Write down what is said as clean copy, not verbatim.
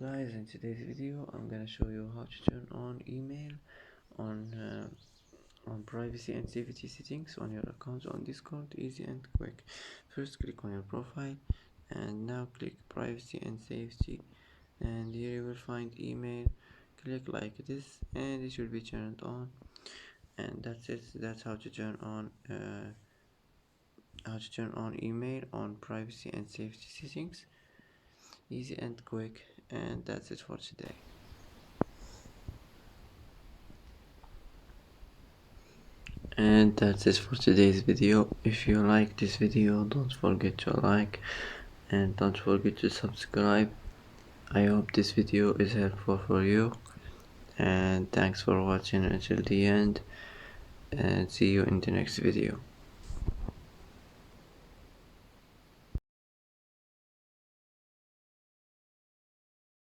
Guys, in today's video I'm gonna show you how to turn on email on privacy and safety settings on your account on Discord. Easy and quick. First click on your profile and now click privacy and safety, and here you will find email. Click like this and it should be turned on, and that's it. That's how to turn on email on privacy and safety settings. Easy and quick, and that's it for today. And that's it for today's video. If you like this video, don't forget to like and don't forget to subscribe. I hope this video is helpful for you, and thanks for watching until the end, and see you in the next video.